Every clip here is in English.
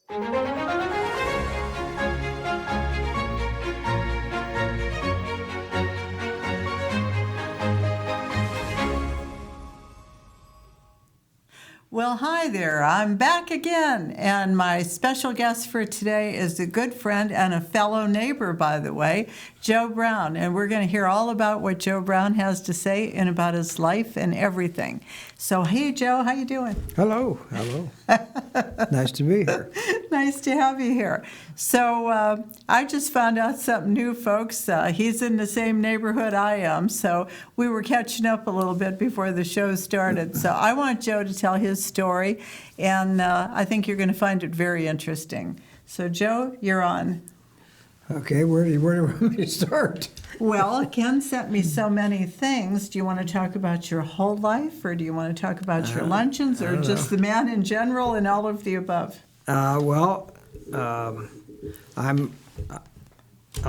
Well, hi there. I'm back again, and my special guest for today is a good friend and a fellow neighbor, by the way, Joe Brown, and we're going to hear all about what Joe Brown has to say and about his life and everything. So, hey, Joe, how you doing? Hello. Nice to be here. Nice to have you here. So I just found out something new, folks. He's in the same neighborhood I am, so we were catching up a little bit before the show started. So I want Joe to tell his story, and I think you're going to find it very interesting. So, Joe, you're on. Okay, where do you want me to start? Well, Ken sent me so many things. Do you want to talk about your whole life, or do you want to talk about your luncheons, or just the man in general and all of the above? I'll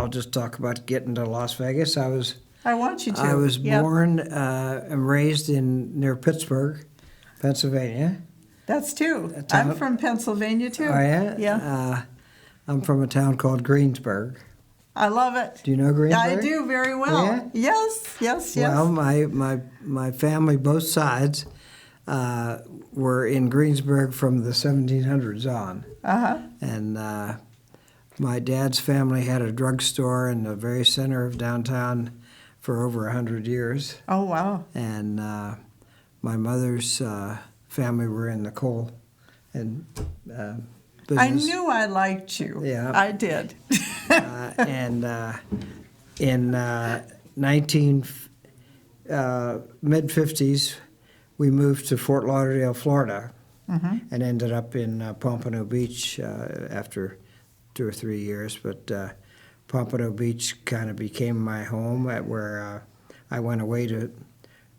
just talk about getting to Las Vegas. I want you to. I was born and raised near Pittsburgh, Pennsylvania. That's two. I'm from Pennsylvania, too. Oh, yeah? Yeah. I'm from a town called Greensburg. I love it. Do you know Greensburg? I do very well. Yeah? Yes. Well, my family, both sides, were in Greensburg from the 1700s on. Uh-huh. And my dad's family had a drugstore in the very center of downtown for over 100 years. Oh, wow. And my mother's family were in the coal and business. I knew I liked you. Yeah. I did. And in mid-50s, we moved to Fort Lauderdale, Florida, and ended up in Pompano Beach after 2 or 3 years. But Pompano Beach kind of became my home, where I went away to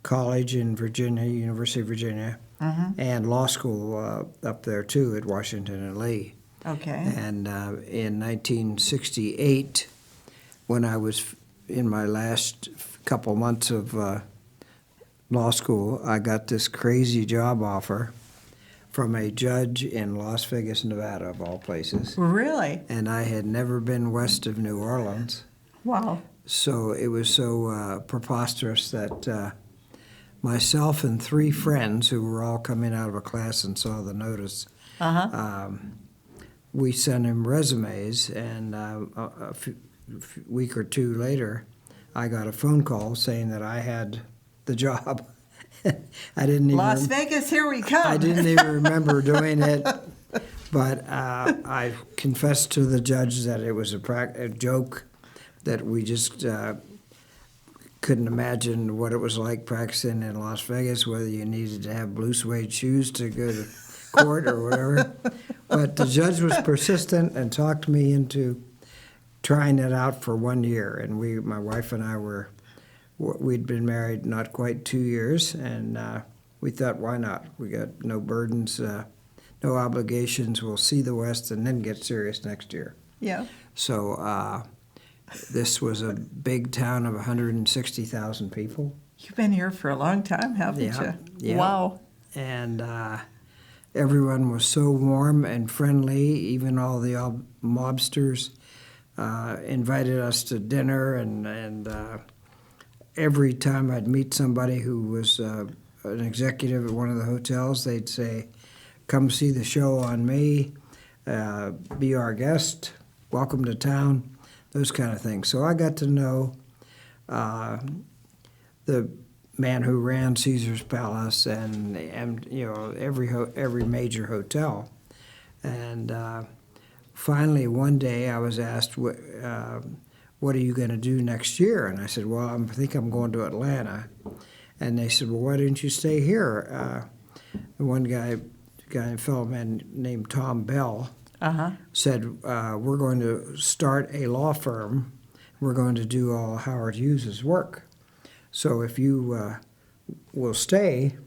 college in Virginia, University of Virginia, and law school up there too at Washington and Lee. Okay. And in 1968, when I was in my last couple months of law school, I got this crazy job offer from a judge in Las Vegas, Nevada, of all places. Really? And I had never been west of New Orleans. Wow. So it was so preposterous that myself and 3 friends who were all coming out of a class and saw the notice, we sent him resumes, and a week or 2 later, I got a phone call saying that I had the job. I didn't even... Las Vegas, here we come. I didn't even remember doing it, but I confessed to the judge that it was a joke, that we just couldn't imagine what it was like practicing in Las Vegas, whether you needed to have blue suede shoes to go to court or whatever. But the judge was persistent and talked me into trying it out for 1 year. And my wife and I we'd been married not quite 2 years, and we thought, why not? We got no burdens, no obligations. We'll see the West and then get serious next year. Yeah. So this was a big town of 160,000 people. You've been here for a long time, haven't you? Yeah. Wow. And everyone was so warm and friendly. Even all the mobsters invited us to dinner, and every time I'd meet somebody who was an executive at one of the hotels, they'd say, "Come see the show on me, be our guest, welcome to town," those kind of things. So I got to know the man who ran Caesar's Palace and every major hotel. And finally, one day I was asked, what are you going to do next year? And I said, well, I think I'm going to Atlanta. And they said, well, why didn't you stay here? One guy, a fellow man named Tom Bell, said, we're going to start a law firm. We're going to do all Howard Hughes's work. So if you will stay,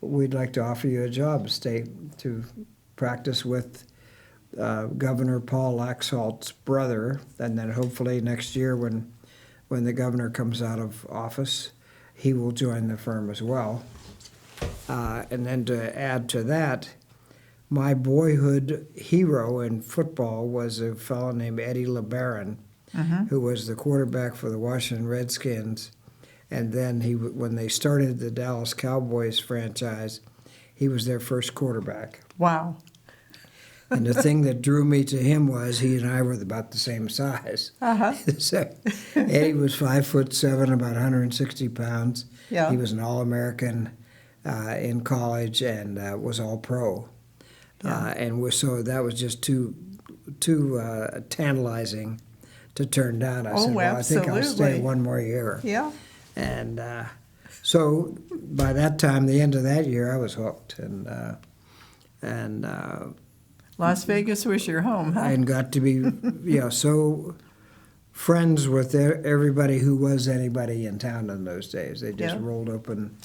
we'd like to offer you a job to practice with Governor Paul Laxalt's brother, and then hopefully next year when the governor comes out of office, he will join the firm as well. And then to add to that, my boyhood hero in football was a fellow named Eddie LeBaron, who was the quarterback for the Washington Redskins. And then when they started the Dallas Cowboys franchise, he was their first quarterback. Wow. And the thing that drew me to him was he and I were about the same size. So Eddie was 5'7", about 160 pounds. Yeah. He was an All-American in college and was All-Pro. Yeah. So that was just too tantalizing to turn down. I said, well, I think I'll stay one more year. Yeah. And so by that time, the end of that year, I was hooked. And Las Vegas was your home, huh? and got to be so friends with everybody who was anybody in town in those days. They just rolled open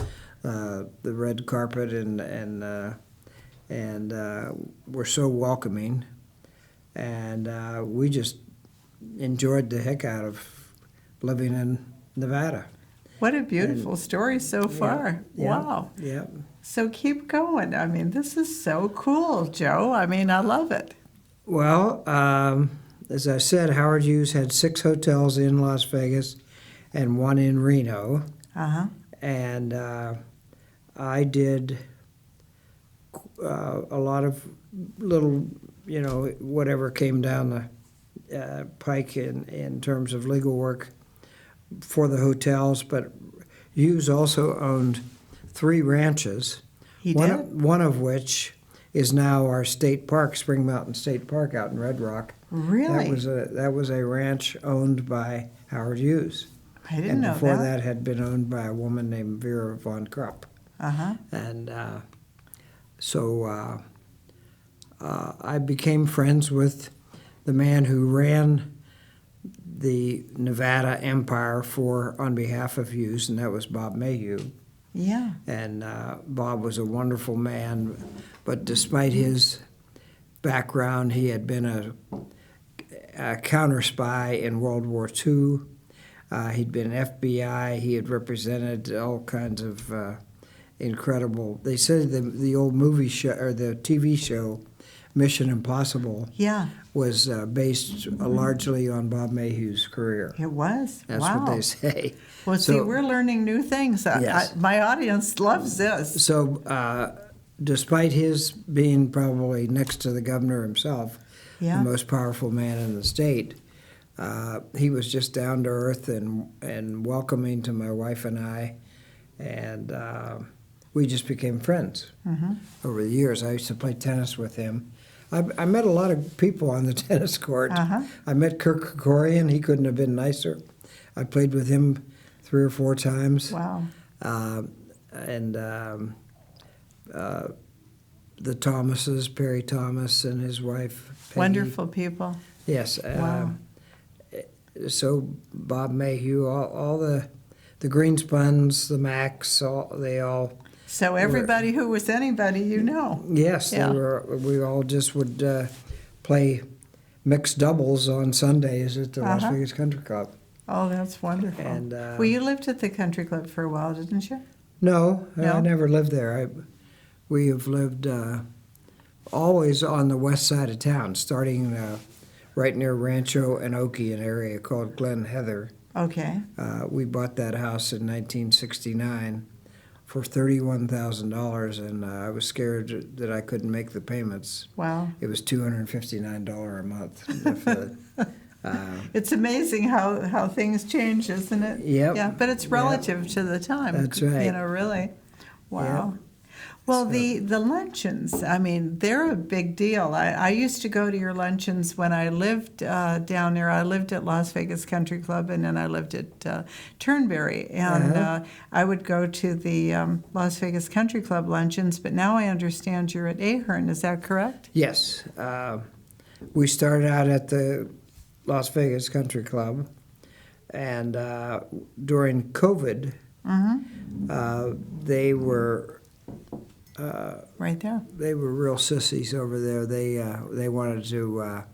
the red carpet and were so welcoming, and we just enjoyed the heck out of living in Nevada. What a beautiful story so far. Wow. Yeah. So keep going. I mean, this is so cool, Joe. I mean, I love it. Well, as I said, Howard Hughes had 6 hotels in Las Vegas and 1 in Reno. And I did a lot of little, whatever came down the pike in terms of legal work for the hotels. But Hughes also owned 3 ranches. He did? One of which is now our state park, Spring Mountain State Park out in Red Rock. Really? That was a ranch owned by Howard Hughes. I didn't know that. And before that had been owned by a woman named Vera von Krupp. And so I became friends with the man who ran the Nevada Empire on behalf of Hughes, and that was Bob Mayhew. Yeah. And Bob was a wonderful man, but despite his background, he had been a counter spy in World War II. He'd been FBI. He had represented all kinds of incredible. They said the old movie show or the TV show, Mission Impossible. Yeah. Was based largely on Bob Mayhew's career. It was. That's wow. what they say. Well, see, we're learning new things. Yes. My audience loves this. So, despite his being probably next to the governor himself, the most powerful man in the state, he was just down to earth and welcoming to my wife and I, and we just became friends over the years. I used to play tennis with him. I met a lot of people on the tennis court. I met Kirk Kerkorian. He couldn't have been nicer. I played with him 3 or 4 times. Wow. And the Thomases, Perry Thomas and his wife, Peggy. Wonderful people. Yes. Wow. So Bob Mayhew, all the Greenspuns, the Macs, they all. So everybody who was anybody, Yes, they were. We all just would play mixed doubles on Sundays at the Las Vegas Country Club. Oh, that's wonderful. And well, you lived at the country club for a while, didn't you? No, I never lived there. We have lived always on the west side of town, starting right near Rancho and Oakey, an area called Glen Heather. Okay. We bought that house in 1969 for $31,000, and I was scared that I couldn't make the payments. Wow. It was $259 a month. It's amazing how things change, isn't it? Yep. Yeah, but it's relative to the time. That's right. Really. Wow. Yep. Well, the luncheons, I mean, they're a big deal. I used to go to your luncheons when I lived down there. I lived at Las Vegas Country Club, and then I lived at Turnberry. And I would go to the Las Vegas Country Club luncheons, but now I understand you're at Ahern. Is that correct? Yes. We started out at the Las Vegas Country Club, and during COVID, they were... right there. They were real sissies over there. They wanted to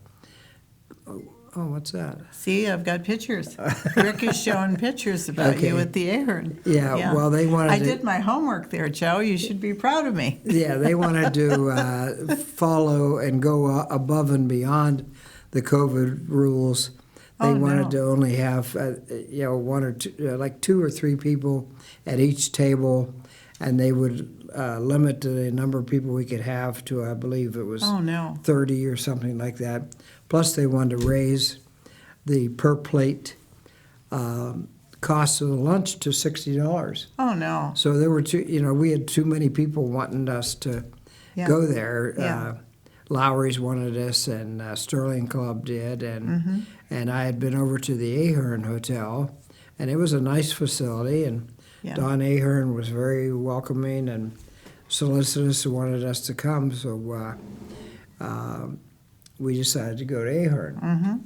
Oh, what's that? See, I've got pictures. Rick is showing pictures about Okay. you at the Ahern. Yeah, well, they wanted I to- did my homework there, Joe. You should be proud of me. Yeah, they wanted to follow and go above and beyond the COVID rules. They Oh, wanted no. to only have, one or two, like 2 or 3 people at each table, and they would limit the number of people we could have to, I believe it was Oh, no. 30 or something like that. Plus, they wanted to raise the per plate cost of the lunch to $60. Oh, no. So there were we had too many people wanting us to Yeah. go there. Yeah. Lowry's wanted us, and Sterling Club did, and I had been over to the Ahern Hotel, and it was a nice facility, and Yeah. Don Ahern was very welcoming and solicitous and wanted us to come, so we decided to go to Ahern.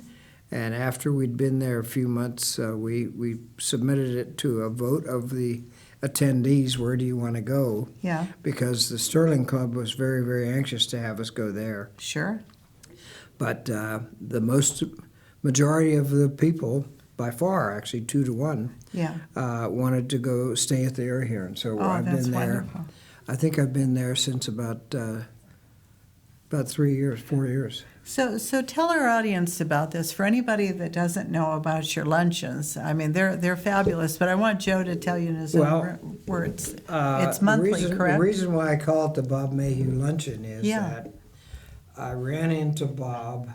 And after we'd been there a few months, we submitted it to a vote of the attendees, where do you want to go? Yeah, Because the Sterling Club was very, very anxious to have us go there. sure. But the majority of the people, by far, actually 2 to 1, Yeah. wanted to go stay at the Ahern. So Oh, I've that's been there. wonderful. I think I've been there since about 3 years, 4 years. So tell our audience about this. For anybody that doesn't know about your luncheons, I mean, they're fabulous, but I want Joe to tell you in his Well, own words. It's monthly, correct? The reason why I call it the Bob Mayhew Luncheon is Yeah. that I ran into Bob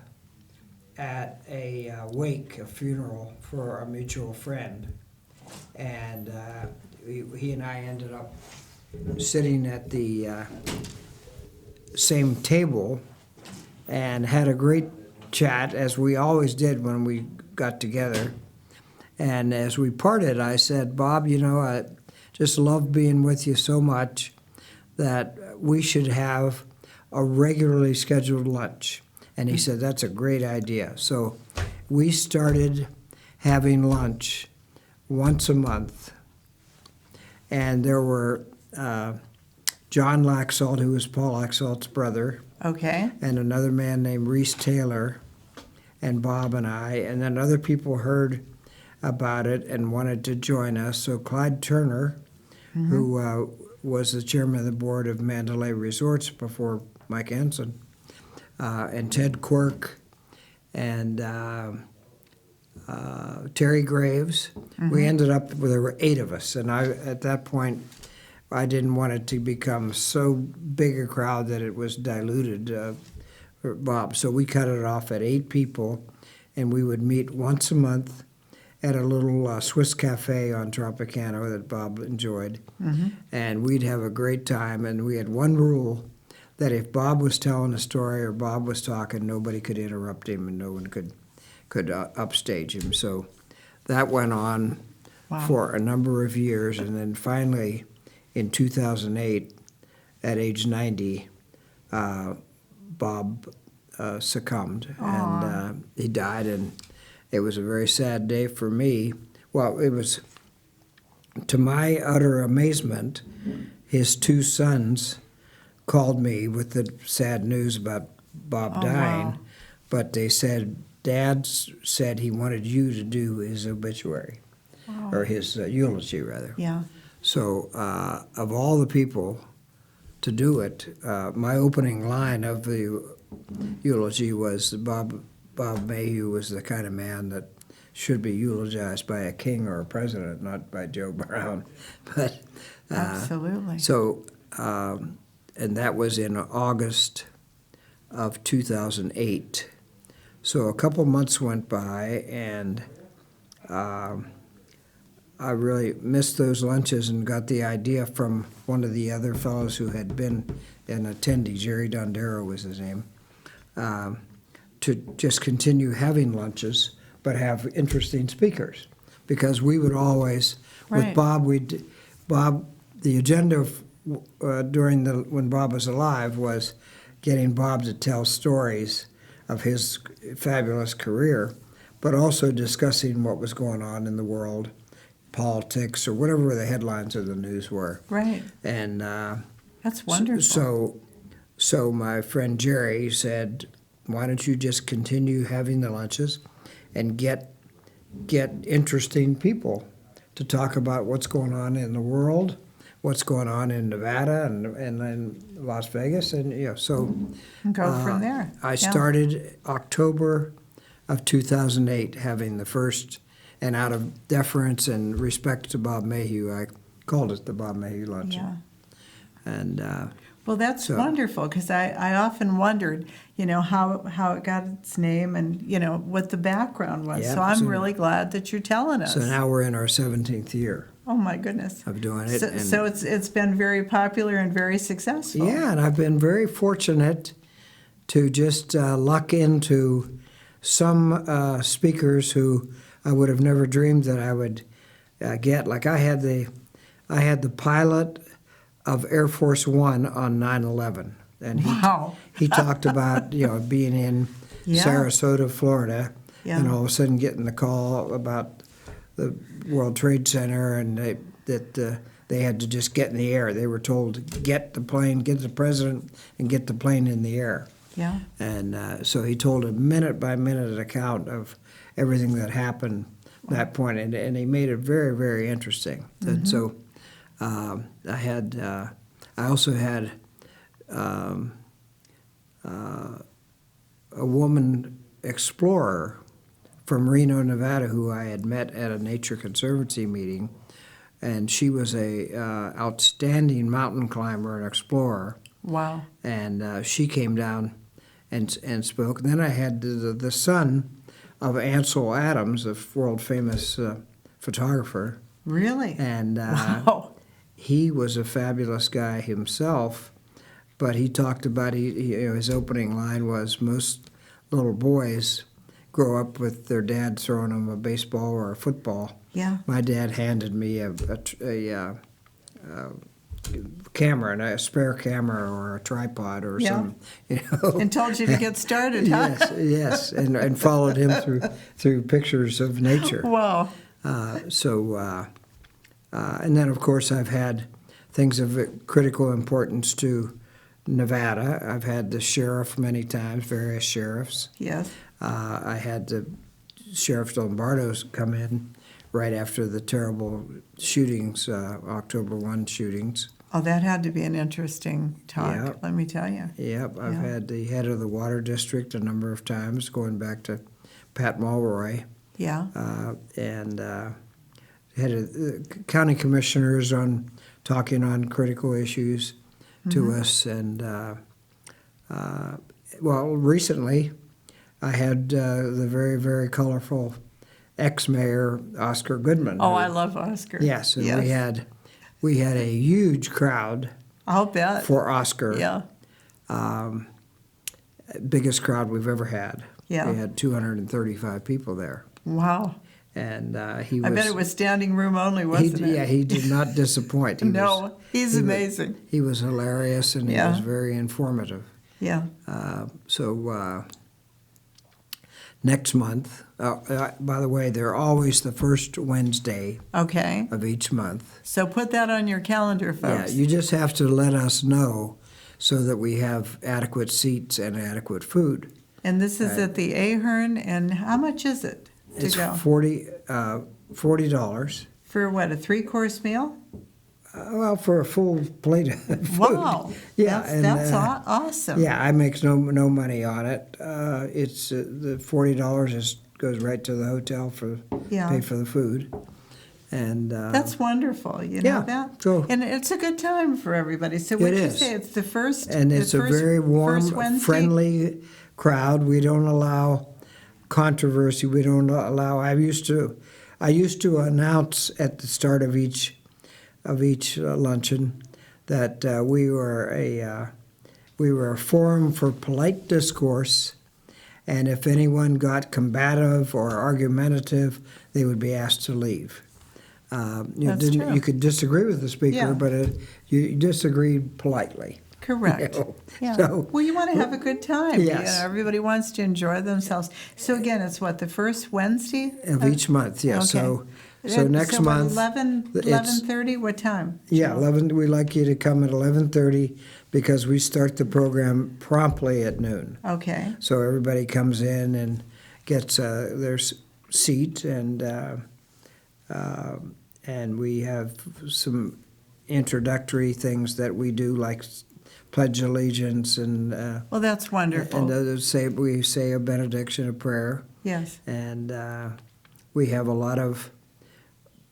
at a wake, a funeral for a mutual friend, and he and I ended up sitting at the same table and had a great chat, as we always did when we got together. And as we parted, I said, Bob, I just love being with you so much that we should have a regularly scheduled lunch. And he said, that's a great idea. So we started having lunch once a month. And there were John Laxalt, who was Paul Laxalt's brother, Okay, and another man named Reese Taylor, and Bob and I, and then other people heard about it and wanted to join us. So Clyde Turner, who was the chairman of the board of Mandalay Resorts before Mike Ensign, and Ted Quirk, and Terry Graves. We ended up, there were 8 of us, and at that point, I didn't want it to become so big a crowd that it was diluted, Bob. So we cut it off at 8 people, and we would meet once a month at a little Swiss cafe on Tropicana that Bob enjoyed. And we'd have a great time, and we had one rule, that if Bob was telling a story or Bob was talking, nobody could interrupt him and no one could upstage him. So that went on for a number of years, and then finally, in 2008, at age 90, Bob succumbed, and he died, and it was a very sad day for me. Well, it was, to my utter amazement, his 2 sons called me with the sad news about Bob dying, wow. but they said, Dad said he wanted you to do his obituary, or his eulogy, rather. yeah. So, of all the people to do it, my opening line of the eulogy was Bob Mayhew was the kind of man that should be eulogized by a king or a president, not by Joe Brown. But Absolutely. so, and that was in August of 2008. So a couple months went by, and I really missed those lunches and got the idea from one of the other fellows who had been an attendee, Jerry Dondero was his name, to just continue having lunches, but have interesting speakers. Because we would always, Right. with Bob, the agenda when Bob was alive was getting Bob to tell stories of his fabulous career, but also discussing what was going on in the world, politics, or whatever the headlines of the news were. Right. And That's wonderful. so my friend Jerry said, why don't you just continue having the lunches? and get interesting people to talk about what's going on in the world, what's going on in Nevada and in Las Vegas, and so And go from there. I Yeah. started October of 2008 having the first, and out of deference and respect to Bob Mayhew, I called it the Bob Mayhew Luncheon. Yeah. And Well, that's So- wonderful, because I often wondered, how it got its name and, what the background was. Yeah, So I'm so- really glad that you're telling us. so now we're in our 17th year Oh, my goodness. of doing it. So, and so it's been very popular and very successful. yeah, and I've been very fortunate to just luck into some speakers who I would have never dreamed that I would get. Like I had the pilot of Air Force One on 9/11, and Wow. he talked about being in Yeah. Sarasota, Florida, Yeah. and all of a sudden getting the call about the World Trade Center, and they had to just get in the air. They were told to get the plane, get the president, and get the plane in the air. Yeah. And so he told a minute-by-minute account of everything that happened at that point, and he made it very, very interesting. And so I also had a woman explorer from Reno, Nevada, who I had met at a Nature Conservancy meeting, and she was a outstanding mountain climber and explorer. Wow. And she came down and spoke. And then I had the son of Ansel Adams, a world famous photographer, Really? and Wow. he was a fabulous guy himself. But he talked about his opening line was, most little boys grow up with their dad throwing them a baseball or a football. Yeah. My dad handed me a camera, and a spare camera or a tripod or Yeah. something, And told you to get started, huh? yes, and followed him through pictures of nature. Wow. And then of course I've had things of critical importance to Nevada. I've had the sheriff many times, various sheriffs. Yes. I had the Sheriff Lombardo's come in right after the terrible shootings, October 1 shootings. Oh, that had to be an interesting talk, Yeah. let me tell you. Yep, I've Yeah. had the head of the water district a number of times, going back to Pat Mulroy, Yeah. and head of county commissioners on talking on critical issues to us. And well, recently I had the very, very colorful ex-mayor Oscar Goodman. Oh, who- I love Oscar. Yes, and we had a huge crowd I'll bet. for Oscar. Yeah. Biggest crowd we've ever had. Yeah. We had 235 people there, Wow. and he was. I bet it was standing room only, wasn't it? Yeah, he did not disappoint. He No, was, he's he was- amazing. he was hilarious, and Yeah. he was very informative. Yeah. Next month, by the way, they're always the first Wednesday Okay. of each month. So put that on your calendar, Yeah, folks. you just have to let us know so that we have adequate seats and adequate food. And this is at the Ahern, and how much is it to It's go? $40. For what, a 3-course meal? Well, for a full plate of food. Wow. Yeah, That's awesome. Yeah, I make no money on it. It's the $40 goes right to the hotel for Yeah. pay for the food, and That's wonderful, you know yeah, that? so- And it's a good time for everybody. So what It did you is. say, it's the first? and the it's a first- very warm, first Wednesday? friendly crowd. We don't allow controversy. We don't allow. I used to announce at the start of each luncheon that we were a forum for polite discourse, and if anyone got combative or argumentative, they would be asked to leave. That's true. You could disagree with the speaker, Yeah. but you disagreed politely. Correct. You know, Yeah. so- Well, you want to have a good time. Yes. You know, everybody wants to enjoy themselves. So again, it's what, the first Wednesday? Of each month, yeah. Okay. So next what, month. 11:30, what time? Yeah, 11. We like you to come at 11:30 because we start the program promptly at noon. Okay. So everybody comes in and gets there's seat, and we have some introductory things that we do, like Pledge Allegiance, and Well, that's wonderful. and others we say a benediction, a prayer, Yes. and we have a lot of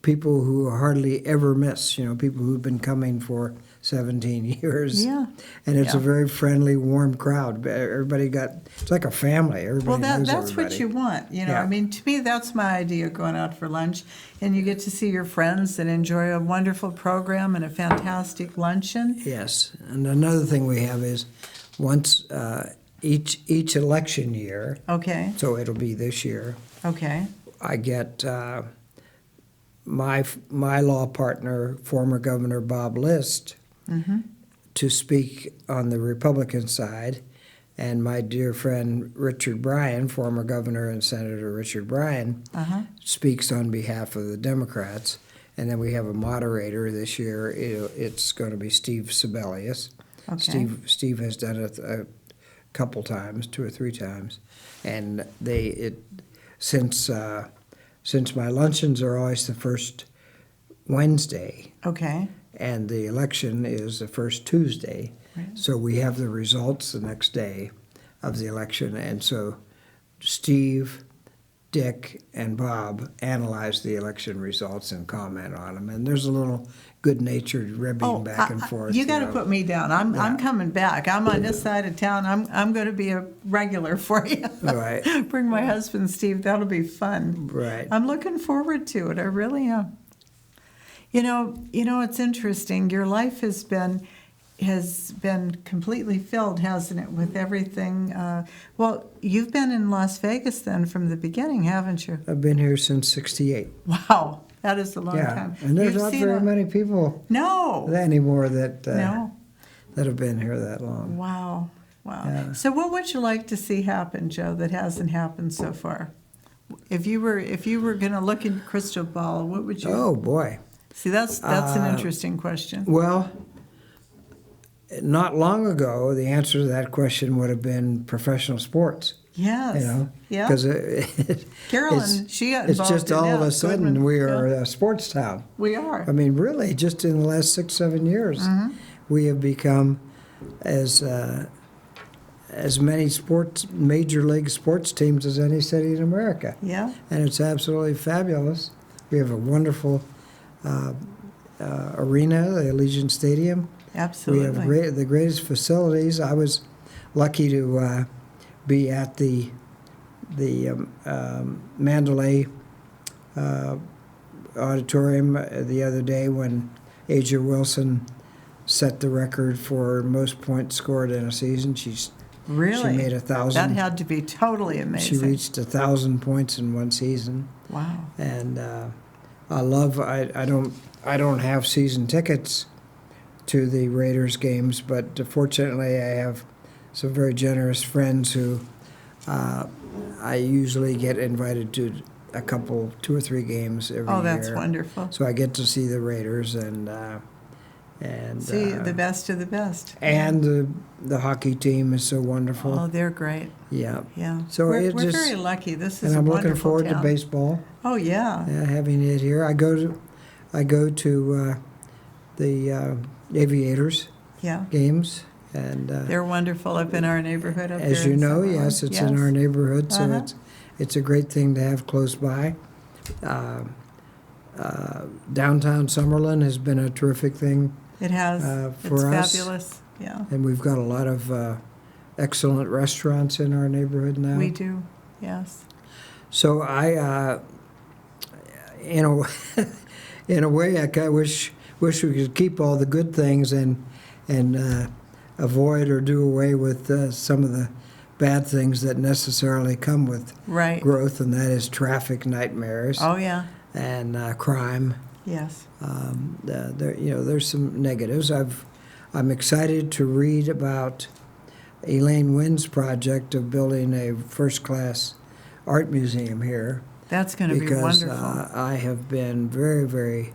people who hardly ever miss. People who've been coming for 17 years. Yeah. And it's a Yeah. very friendly, warm crowd. Everybody it's like a family. Everybody Well, knows that's everybody. what you want. Yeah. I mean, to me, that's my idea of going out for lunch. And you get to see your friends and enjoy a wonderful program and a fantastic luncheon. Yes. And another thing we have is once each election year, Okay. so it'll be this year, Okay. I get my law partner, former Governor Bob List, to speak on the Republican side, and my dear friend Richard Bryan, former Governor and Senator Richard Bryan, speaks on behalf of the Democrats. And then we have a moderator this year. It's going to be Steve Sebelius. Okay. Steve has done it a couple times, 2 or 3 times, and since my luncheons are always the first Wednesday, Okay. and the election is the first Tuesday, Right. so we have the results the next day of the election, and so Steve, Dick, and Bob analyze the election results and comment on them, and there's a little good-natured ribbing back and forth. You got to put me down. I'm coming back. I'm on this side of town. I'm going to be a regular for you. Right. Bring my husband, Steve. That'll be fun. Right. I'm looking forward to it. I really am. You know, it's interesting. Your life has been completely filled, hasn't it, with everything? Well, you've been in Las Vegas then from the beginning, haven't you? I've been here since '68. Wow, that is a long Yeah, time. and there's You've not seen very many people No. anymore that No. that have been here that long. Wow. Wow. Yeah. So what would you like to see happen, Joe, that hasn't happened so far? If you were going to look in your crystal ball, what would you Oh boy. see? That's an interesting question. Well, not long ago, the answer to that question would have been professional sports. Yes. Yeah. Because Carolyn, she got it's involved just in all that. of a sudden Goodman. we are Yeah. a sports town. We are. I mean, really, just in the last 6-7 years, Mm-hmm. we have become as many major league sports teams as any city in America. Yeah. And it's absolutely fabulous. We have a wonderful arena, the Allegiant Stadium. Absolutely. We have the greatest facilities. I was lucky to be at the Mandalay Auditorium the other day when Aja Wilson set the record for most points scored in a season. She Really? made 1,000. That had to be totally amazing. She reached 1,000 points in one season. Wow. And I don't have season tickets to the Raiders games, but fortunately I have some very generous friends who I usually get invited to a couple, 2 or 3 games every year. Oh, that's wonderful. So I get to see the Raiders and See, the best of the best. and the hockey team is so wonderful. Oh, they're great. Yeah. Yeah. So we're it just- very lucky. This is And a I'm wonderful looking forward town. to baseball. Oh, yeah. Having it here. I go to the Aviators Yeah. games, and They're wonderful up in our neighborhood up there. as you in know, Summerlin. yes, it's in our neighborhood, so Uh-huh. it's a great thing to have close by. Downtown Summerlin has been a terrific thing, It has. for it's us. fabulous. Yeah. and we've got a lot of excellent restaurants in our neighborhood now. We do. Yes. So in a way, I kinda wish we could keep all the good things and avoid or do away with some of the bad things that necessarily come with Right. growth, and that is traffic nightmares Oh, yeah. and crime. Yes. There's some negatives. I'm excited to read about Elaine Wynn's project of building a first-class art museum here. That's going to be Because wonderful. I have been very, very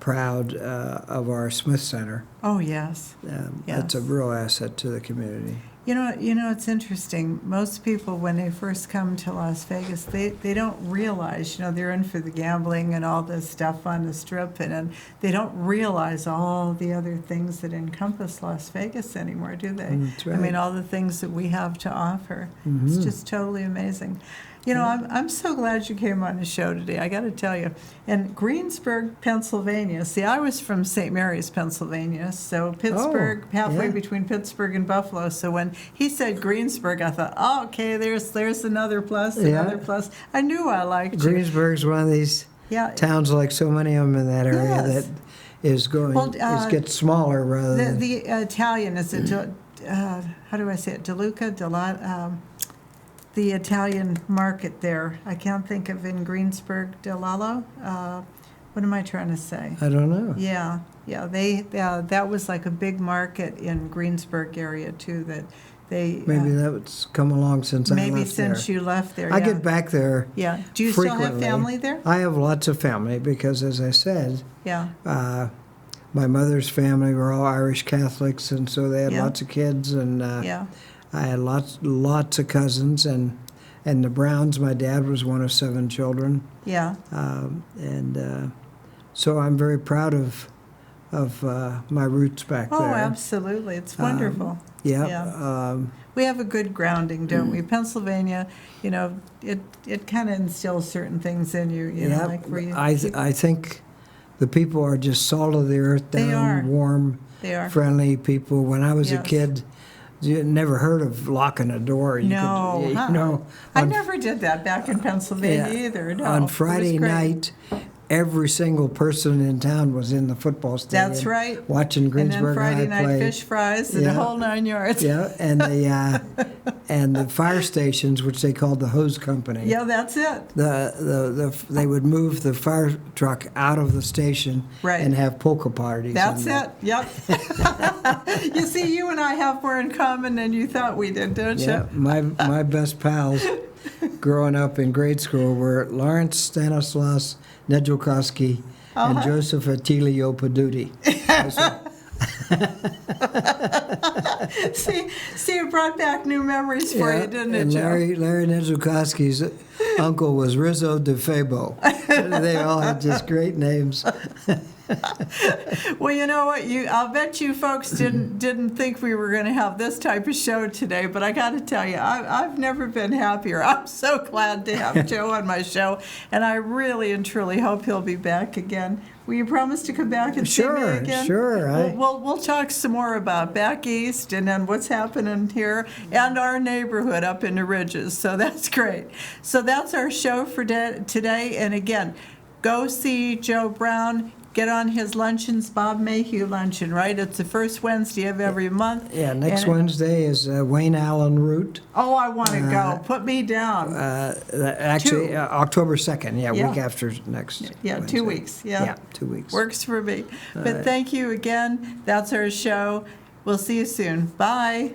proud of our Smith Center. Oh, yes. That's a Yes. real asset to the community. It's interesting. Most people, when they first come to Las Vegas, they don't realize, they're in for the gambling and all this stuff on the Strip, and they don't realize all the other things that encompass Las Vegas anymore, do they? That's right. I mean, all the things that we have to offer. It's just totally amazing. I'm so glad you came on the show today, I got to tell you. And Greensburg, Pennsylvania. See, I was from St. Mary's, Pennsylvania, so Pittsburgh, halfway yeah. between Pittsburgh and Buffalo. So when he said Greensburg, I thought, oh, okay, there's another plus, another plus. I knew I liked you. Greensburg's one of these towns, like so many of them in that area, Yes. that is going, it gets smaller rather than. The Italian, is it, how do I say it, DeLuca, the Italian market there. I can't think of in Greensburg, DeLallo. What am I trying to say? I don't know. Yeah, that was like a big market in Greensburg area too. That they Maybe that's come along since I left there. maybe since you left there. I yeah. get back there. Yeah. Do you frequently. still have family there? I have lots of family because, as I said, Yeah. my mother's family were all Irish Catholics, and so they had Yeah. lots of kids, and Yeah. I had lots of cousins, and the Browns. My dad was one of 7 children, Yeah. so I'm very proud of my roots back Oh, there. absolutely. It's wonderful. Yeah. Yeah. We have a good grounding, don't we? Pennsylvania, it kind of instills certain things in you, Yeah, like where you. I think the people are just salt of the earth, They are. warm, They are. friendly people. When I was a Yes. kid, you never heard of locking a door. No, I never did that back in Pennsylvania either. No, on it was Friday great. night, every single person in town was in the football stadium. That's right. Watching And then Greensburg Friday High night play. fish fries and the Yeah. whole 9 yards. Yeah, and the fire stations, which they called the hose company. Yeah, that's it. They would move the fire truck out of the station Right. and have polka parties. That's and, it. Yep. You see, you and I have more in common than you thought we did, don't you? Yeah, my best pals growing up in grade school were Lawrence Stanislaus Nedjelkowski and Joseph Attilio Paduti. See, it brought back new memories for you, didn't it, and Joe? Larry Nedjelkowski's uncle was Rizzo de Fabo. They all had just great names. Well, you know what? I'll bet you folks didn't think we were going to have this type of show today, but I got to tell you, I've never been happier. I'm so glad to have Joe on my show, and I really and truly hope he'll be back again. Will you promise to come back and see me again? Sure. We'll talk some more about back east and then what's happening here and our neighborhood up in the Ridges. So that's great. So that's our show for today. And again, go see Joe Brown. Get on his luncheons, Bob Mayhew luncheon, right? It's the first Wednesday of every month. Yeah, next And Wednesday is Wayne Allen Route. Oh, I want to go. Put me down. Actually, October 2nd. Yeah, Yeah. week after next. Yeah, Wednesday. 2 weeks. Yeah. Yeah, 2 weeks. Works for me. But thank you again. That's our show. We'll see you soon. Bye.